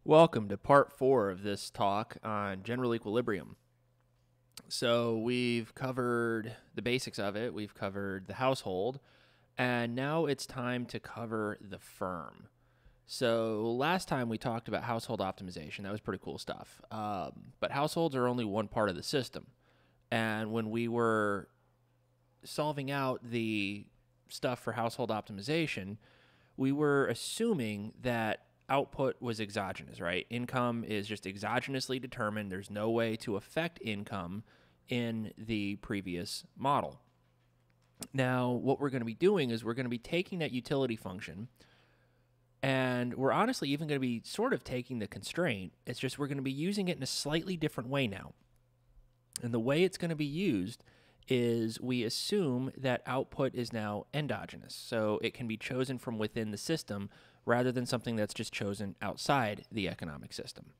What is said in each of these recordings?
Welcome to part 4 of this talk on general equilibrium. So we've covered the basics of it, we've covered the household, and now it's time to cover the firm. So last time we talked about household optimization. That was pretty cool stuff. But households are only one part of the system. And when we were solving out the stuff for household optimization, we were assuming that output was exogenous, right? Income is just exogenously determined. There's no way to affect income in the previous model. Now, what we're going to be doing is we're going to be taking that utility function, and we're honestly even going to be sort of taking the constraint. It's just we're going to be using it in a slightly different way now. And the way it's going to be used is we assume that output is now endogenous. So it can be chosen from within the system rather than something that's just chosen outside the economic system.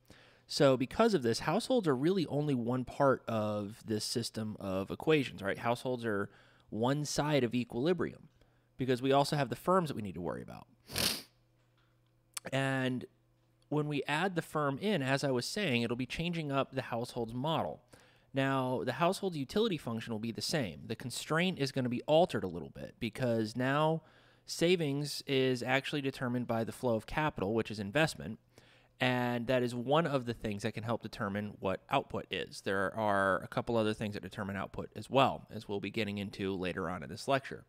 So because of this, households are really only one part of this system of equations, right? Households are one side of equilibrium because we also have the firms that we need to worry about. And when we add the firm in, as I was saying, it'll be changing up the household's model. Now, the household utility function will be the same. The constraint is going to be altered a little bit because now savings is actually determined by the flow of capital, which is investment, and that is one of the things that can help determine what output is. There are a couple other things that determine output as well, as we'll be getting into later on in this lecture.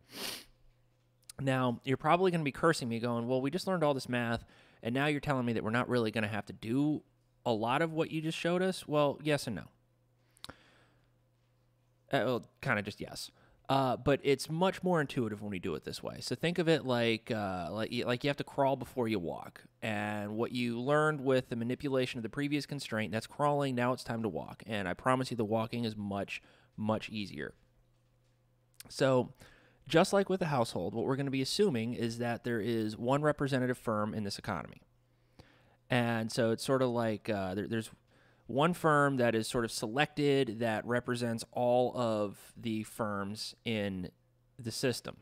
Now, you're probably going to be cursing me going, well, we just learned all this math, and now you're telling me that we're not really going to have to do a lot of what you just showed us? Well, yes and no. Well, kind of just yes. But it's much more intuitive when we do it this way. So think of it like you have to crawl before you walk. And what you learned with the manipulation of the previous constraint, that's crawling, now it's time to walk. And I promise you the walking is much, much easier. So just like with the household, what we're going to be assuming is that there is one representative firm in this economy. And so it's sort of like there's one firm that is sort of selected that represents all of the firms in the system.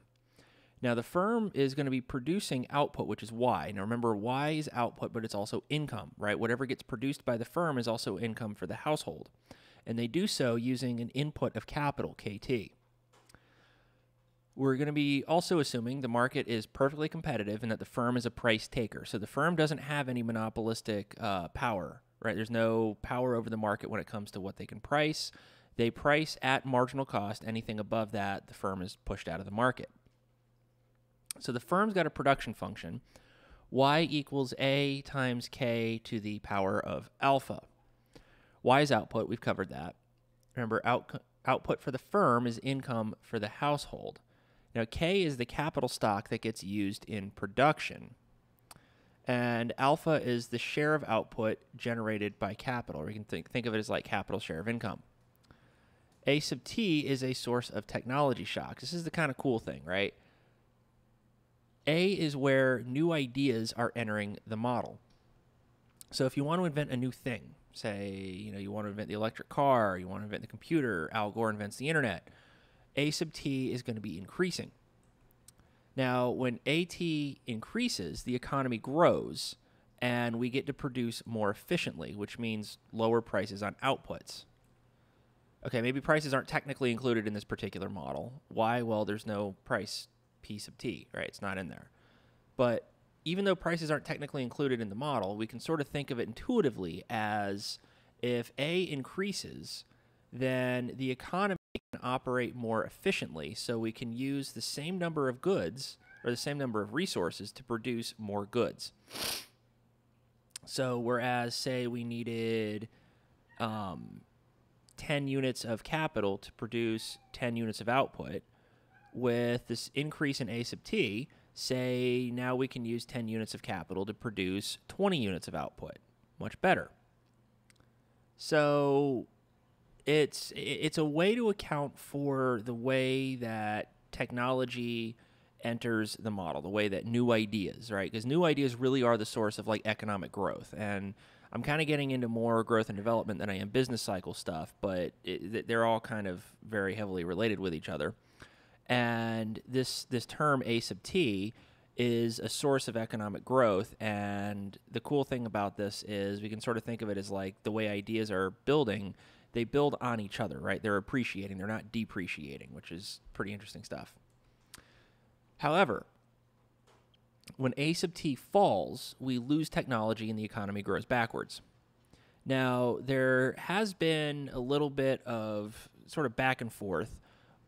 Now, the firm is going to be producing output, which is Y. Now, remember, Y is output, but it's also income, right? Whatever gets produced by the firm is also income for the household. And they do so using an input of capital, KT. We're going to be also assuming the market is perfectly competitive and that the firm is a price taker. So the firm doesn't have any monopolistic power. Right, there's no power over the market when it comes to what they can price. They price at marginal cost. Anything above that, the firm is pushed out of the market. So the firm's got a production function. Y equals A times K to the power of alpha. Y is output. We've covered that. Remember, output for the firm is income for the household. Now, K is the capital stock that gets used in production. And alpha is the share of output generated by capital. Or you can think of it as like capital share of income. A sub T is a source of technology shocks. This is the kind of cool thing, right? A is where new ideas are entering the model. So if you want to invent a new thing, say, you want to invent the electric car, you want to invent the computer, Al Gore invents the internet, A sub T is going to be increasing. Now, when AT increases, the economy grows, and we get to produce more efficiently, which means lower prices on outputs. Okay, maybe prices aren't technically included in this particular model. Why? Well, there's no price P sub T, right? It's not in there. But even though prices aren't technically included in the model, we can sort of think of it intuitively as if A increases, then the economy can operate more efficiently, so we can use the same number of goods or the same number of resources to produce more goods. So whereas, say, we needed 10 units of capital to produce 10 units of output, with this increase in A sub T, say now we can use 10 units of capital to produce 20 units of output. Much better. So it's a way to account for the way that technology enters the model, the way that new ideas, right? Because new ideas really are the source of like economic growth. And I'm kind of getting into more growth and development than I am business cycle stuff, but they're all kind of very heavily related with each other. And this term A sub T is a source of economic growth. And the cool thing about this is we can sort of think of it as like the way ideas are building. They build on each other, right? They're appreciating. They're not depreciating, which is pretty interesting stuff. However, when A sub t falls, we lose technology and the economy grows backwards. Now, there has been a little bit of sort of back and forth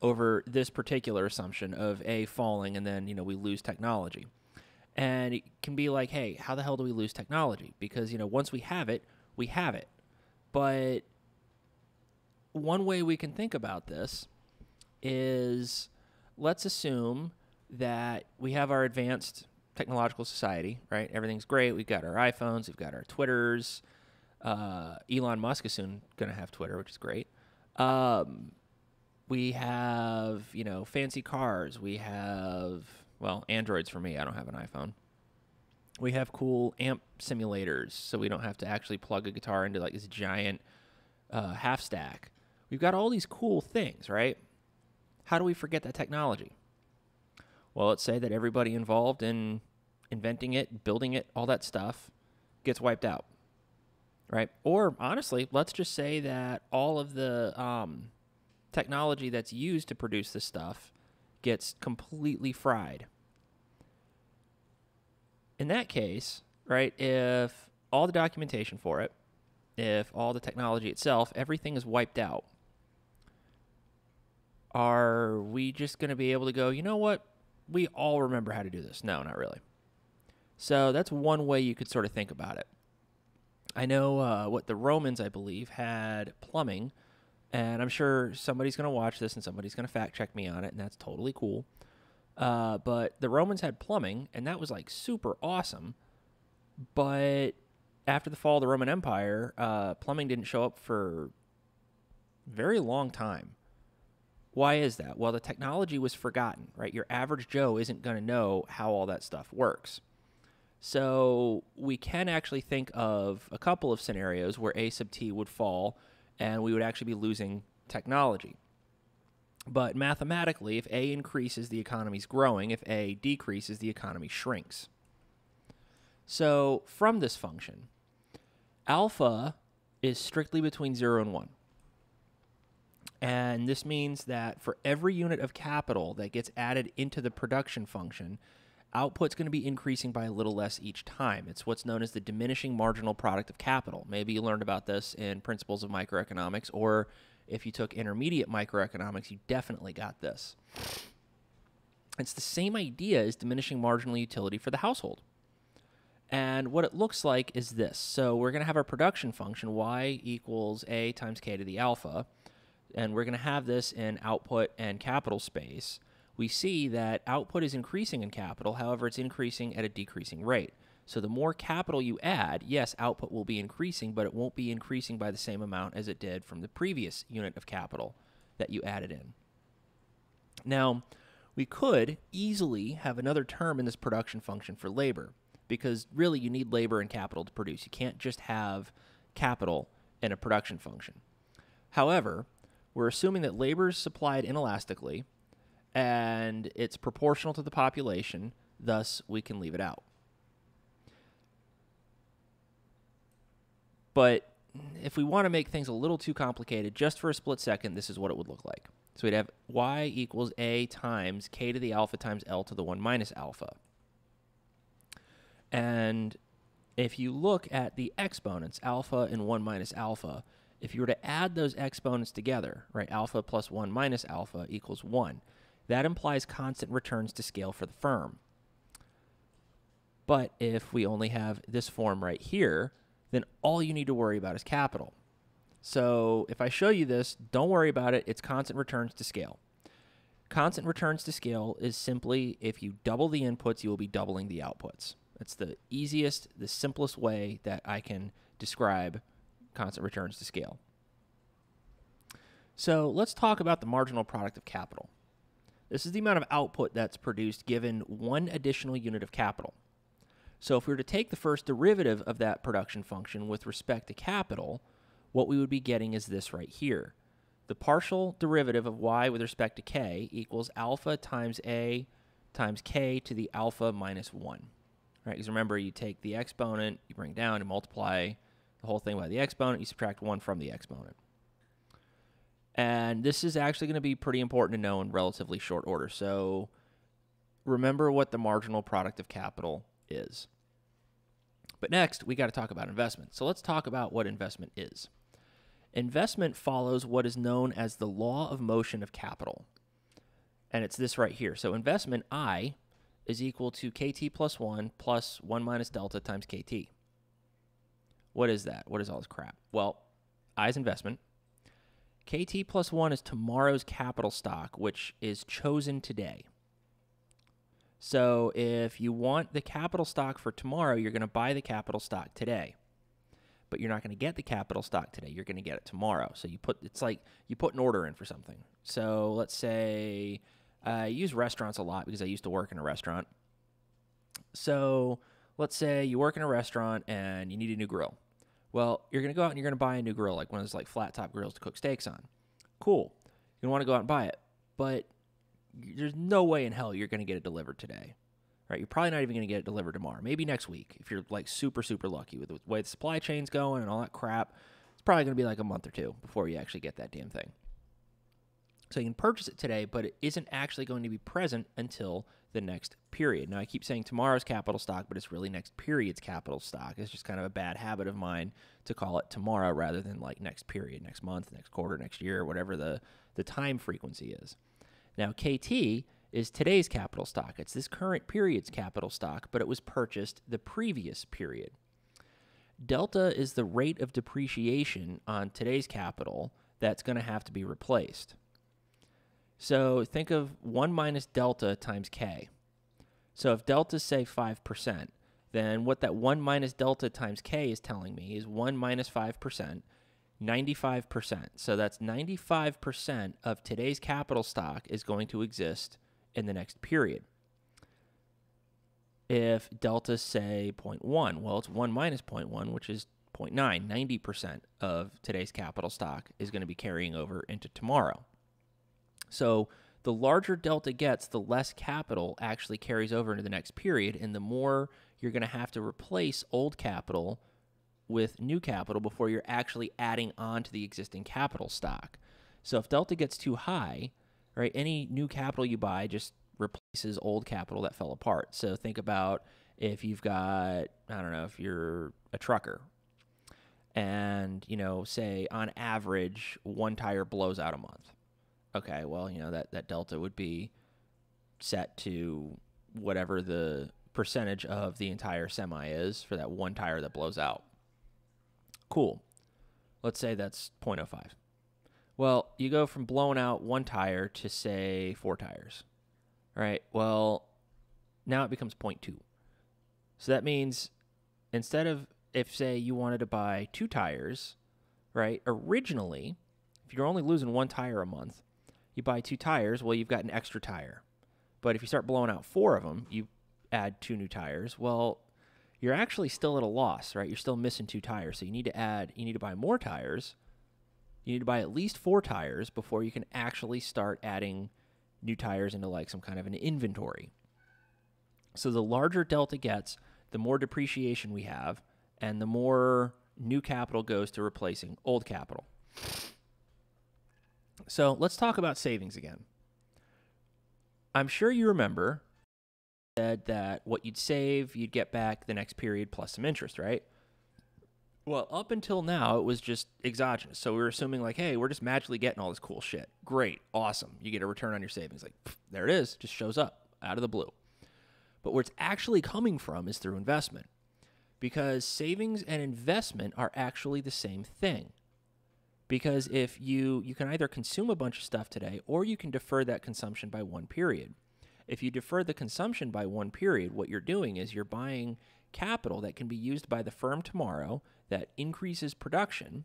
over this particular assumption of A falling and then, we lose technology. And it can be like, hey, how the hell do we lose technology? Because, once we have it, we have it. But one way we can think about this is let's assume that we have our advanced technological society, right? Everything's great. We've got our iPhones. We've got our Twitters. Elon Musk is soon going to have Twitter, which is great. We have, fancy cars. We have, Androids for me. I don't have an iPhone. We have cool amp simulators, so we don't have to actually plug a guitar into like this giant half stack. We've got all these cool things, right? How do we forget that technology? Well, let's say that everybody involved in inventing it, building it, all that stuff gets wiped out, right? Or honestly, let's just say that all of the technology that's used to produce this stuff gets completely fried. In that case, right, if all the documentation for it, if all the technology itself, everything is wiped out, are we just going to be able to go, you know what? We all remember how to do this. No, not really. So that's one way you could sort of think about it. I know what the Romans, I believe, had plumbing, and I'm sure somebody's going to watch this and somebody's going to fact check me on it, and that's totally cool. But the Romans had plumbing, and that was like super awesome. But after the fall of the Roman Empire, plumbing didn't show up for a very long time. Why is that? Well, the technology was forgotten, right? Your average Joe isn't going to know how all that stuff works. So we can actually think of a couple of scenarios where A sub t would fall and we would actually be losing technology. But mathematically, if A increases, the economy's growing. If A decreases, the economy shrinks. So from this function, alpha is strictly between 0 and 1. And this means that for every unit of capital that gets added into the production function, output's going to be increasing by a little less each time. It's what's known as the diminishing marginal product of capital. Maybe you learned about this in Principles of Microeconomics, or if you took intermediate microeconomics, you definitely got this. It's the same idea as diminishing marginal utility for the household. And what it looks like is this. So we're going to have our production function, y equals a times k to the alpha. And we're going to have this in output and capital space. We see that output is increasing in capital, however, it's increasing at a decreasing rate. So the more capital you add, yes, output will be increasing, but it won't be increasing by the same amount as it did from the previous unit of capital that you added in. Now, we could easily have another term in this production function for labor, because really you need labor and capital to produce. You can't just have capital in a production function. However, we're assuming that labor is supplied inelastically, and it's proportional to the population, thus we can leave it out. But if we want to make things a little too complicated, just for a split second, this is what it would look like. So we'd have y equals a times k to the alpha times L to the 1 minus alpha. And if you look at the exponents, alpha and 1 minus alpha, if you were to add those exponents together, right, alpha plus 1 minus alpha equals 1, that implies constant returns to scale for the firm. But if we only have this form right here, then all you need to worry about is capital. So if I show you this, don't worry about it. It's constant returns to scale. Constant returns to scale is simply if you double the inputs, you will be doubling the outputs. That's the easiest, the simplest way that I can describe constant returns to scale. So let's talk about the marginal product of capital. This is the amount of output that's produced given one additional unit of capital. So if we were to take the first derivative of that production function with respect to capital, what we would be getting is this right here. The partial derivative of y with respect to k equals alpha times a times k to the alpha minus 1. Right? Because remember, you take the exponent, you bring it down, and multiply the whole thing by the exponent, you subtract 1 from the exponent. And this is actually going to be pretty important to know in relatively short order. So remember what the marginal product of capital is. But next, we got to talk about investment. So let's talk about what investment is. Investment follows what is known as the law of motion of capital. And it's this right here. So investment, I, is equal to kt plus 1 minus delta times kt. What is that? What is all this crap? Well, I is investment. KT plus 1 is tomorrow's capital stock, which is chosen today. So if you want the capital stock for tomorrow, you're going to buy the capital stock today. But you're not going to get the capital stock today. You're going to get it tomorrow. So it's like you put an order in for something. So let's say I use restaurants a lot because I used to work in a restaurant. So let's say you work in a restaurant and you need a new grill. Well, you're going to go out and you're going to buy a new grill, like one of those like flat top grills to cook steaks on. Cool. You're going to want to go out and buy it. But there's no way in hell you're going to get it delivered today. Right? You're probably not even going to get it delivered tomorrow. Maybe next week if you're like super, super lucky with the way the supply chain's going and all that crap. It's probably going to be like a month or two before you actually get that damn thing. So you can purchase it today, but it isn't actually going to be present until the next period. Now, I keep saying tomorrow's capital stock, but it's really next period's capital stock. It's just kind of a bad habit of mine to call it tomorrow rather than like next period, next month, next quarter, next year, whatever the time frequency is. Now, KT is today's capital stock. It's this current period's capital stock, but it was purchased the previous period. Delta is the rate of depreciation on today's capital that's going to have to be replaced. So think of 1 minus delta times k. So if delta is, say, 5%, then what that 1 minus delta times k is telling me is 1 minus 5%, 95%. So that's 95% of today's capital stock is going to exist in the next period. If delta is, say, 0.1, well, it's 1 minus 0.1, which is 0.9. 90% of today's capital stock is going to be carrying over into tomorrow. So the larger delta gets, the less capital actually carries over into the next period, and the more you're going to have to replace old capital with new capital before you're actually adding on to the existing capital stock. So if delta gets too high, right, any new capital you buy just replaces old capital that fell apart. So think about if you've got, I don't know, if you're a trucker and, say on average, one tire blows out a month. Okay, well, that delta would be set to whatever the percentage of the entire semi is for that one tire that blows out. Cool. Let's say that's 0.05. Well, you go from blowing out one tire to, say, 4 tires. All right, well, now it becomes 0.2. So that means instead of, if, say, you wanted to buy 2 tires, right, originally, if you're only losing 1 tire a month, you buy 2 tires, well, you've got an extra tire. But if you start blowing out 4 of them, you add 2 new tires. Well, you're actually still at a loss, right? You're still missing 2 tires. So you need to buy more tires. You need to buy at least 4 tires before you can actually start adding new tires into like some kind of an inventory. So the larger delta gets, the more depreciation we have, and the more new capital goes to replacing old capital. So let's talk about savings again. I'm sure you remember that what you'd save, you'd get back the next period plus some interest, right? Well, up until now, it was just exogenous. So we were assuming like, hey, we're just magically getting all this cool shit. Great, awesome. You get a return on your savings. Like, there it is, just shows up out of the blue. But where it's actually coming from is through investment. Because savings and investment are actually the same thing. Because if you can either consume a bunch of stuff today or you can defer that consumption by one period. If you defer the consumption by one period, what you're doing is you're buying capital that can be used by the firm tomorrow that increases production,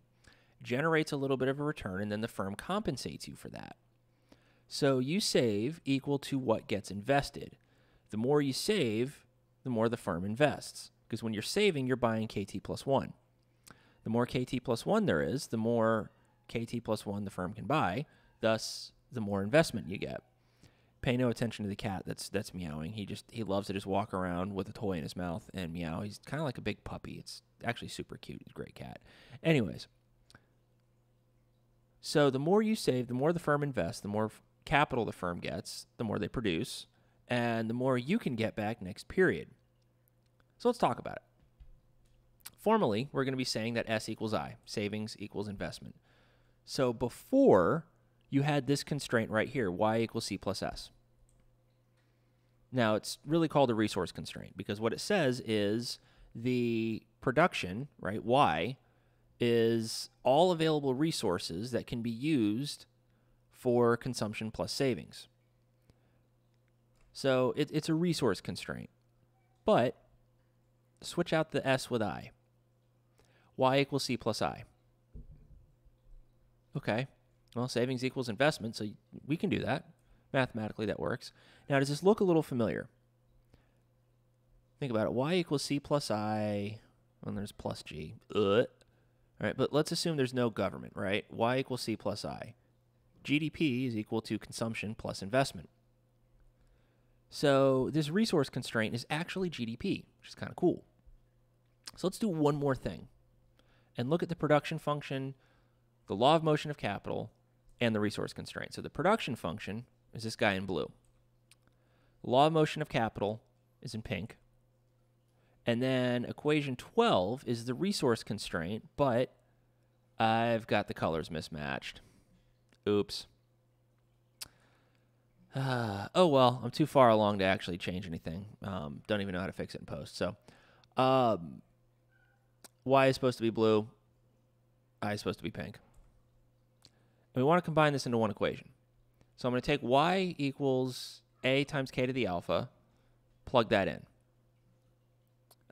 generates a little bit of a return, and then the firm compensates you for that. So you save equal to what gets invested. The more you save, the more the firm invests. Because when you're saving, you're buying KT plus 1. The more KT plus 1 there is, the more KT plus 1 the firm can buy, thus the more investment you get. Pay no attention to the cat that's meowing. He loves to just walk around with a toy in his mouth and meow. He's kind of like a big puppy. It's actually super cute. He's a great cat. Anyways, so the more you save, the more the firm invests, the more capital the firm gets, the more they produce, and the more you can get back next period. So let's talk about it. Formally, we're going to be saying that S equals I, savings equals investment. So before, you had this constraint right here, Y equals C plus S. Now, it's really called a resource constraint because what it says is the production, right, Y, is all available resources that can be used for consumption plus savings. So it's a resource constraint. But switch out the S with I. Y equals C plus I. Okay. Well, savings equals investment, so we can do that. Mathematically, that works. Now, does this look a little familiar? Think about it. Y equals C plus I. Well, there's plus G. All right, but let's assume there's no government, right? Y equals C plus I. GDP is equal to consumption plus investment. So this resource constraint is actually GDP, which is kind of cool. So let's do one more thing and look at the production function, the law of motion of capital, and the resource constraint. So the production function is this guy in blue. The law of motion of capital is in pink. And then equation 12 is the resource constraint, but I've got the colors mismatched. Oops. Oh, well, I'm too far along to actually change anything. Don't even know how to fix it in post. So Y is supposed to be blue. I is supposed to be pink. And we want to combine this into one equation. So I'm going to take Y equals A times K to the alpha, plug that in.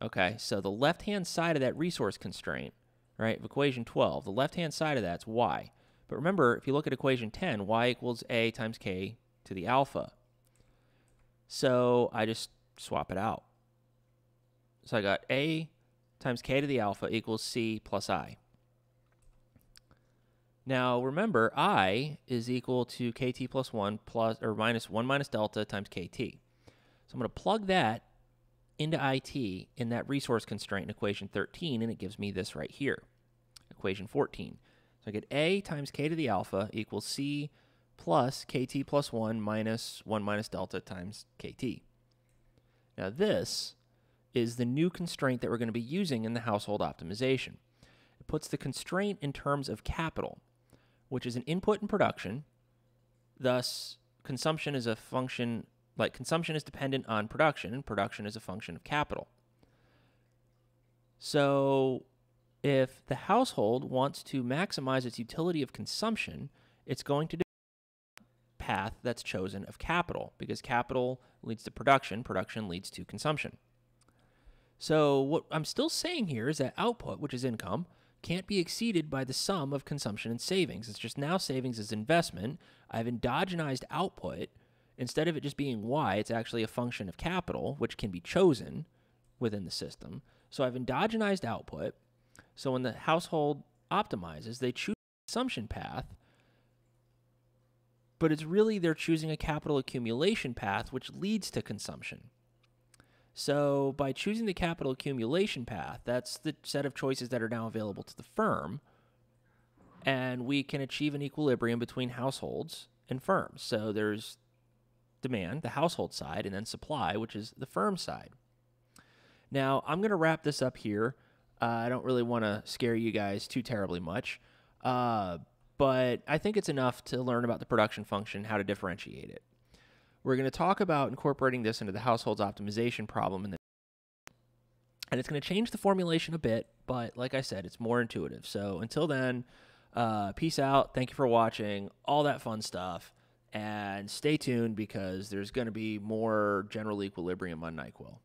Okay, so the left-hand side of that resource constraint, right, of equation 12, the left-hand side of that's Y. But remember, if you look at equation 10, Y equals A times K to the alpha. So I just swap it out. So I got A times K to the alpha equals C plus I. Now, remember, I is equal to KT plus 1 plus, or minus 1 minus delta times KT. So I'm going to plug that into IT in that resource constraint in equation 13, and it gives me this right here, equation 14. So I get A times K to the alpha equals C plus KT plus 1 minus delta times KT. Now, this is the new constraint that we're going to be using in the household optimization. It puts the constraint in terms of capital, which is an input in production. Thus, consumption is a function, like consumption is dependent on production, and production is a function of capital. So if the household wants to maximize its utility of consumption, it's going to do a path that's chosen of capital, because capital leads to production, production leads to consumption. So what I'm still saying here is that output, which is income, can't be exceeded by the sum of consumption and savings. It's just now savings is investment. I've endogenized output. Instead of it just being Y, it's actually a function of capital, which can be chosen within the system. So I've endogenized output. So when the household optimizes, they choose a consumption path, but it's really they're choosing a capital accumulation path, which leads to consumption. So by choosing the capital accumulation path, that's the set of choices that are now available to the firm, and we can achieve an equilibrium between households and firms. So there's demand, the household side, and then supply, which is the firm side. Now, I'm going to wrap this up here. I don't really want to scare you guys too terribly much, but I think it's enough to learn about the production function, how to differentiate it. We're going to talk about incorporating this into the household's optimization problem, and it's going to change the formulation a bit, but like I said, it's more intuitive. So until then, peace out. Thank you for watching, all that fun stuff, and stay tuned because there's going to be more general equilibrium on NyQuil.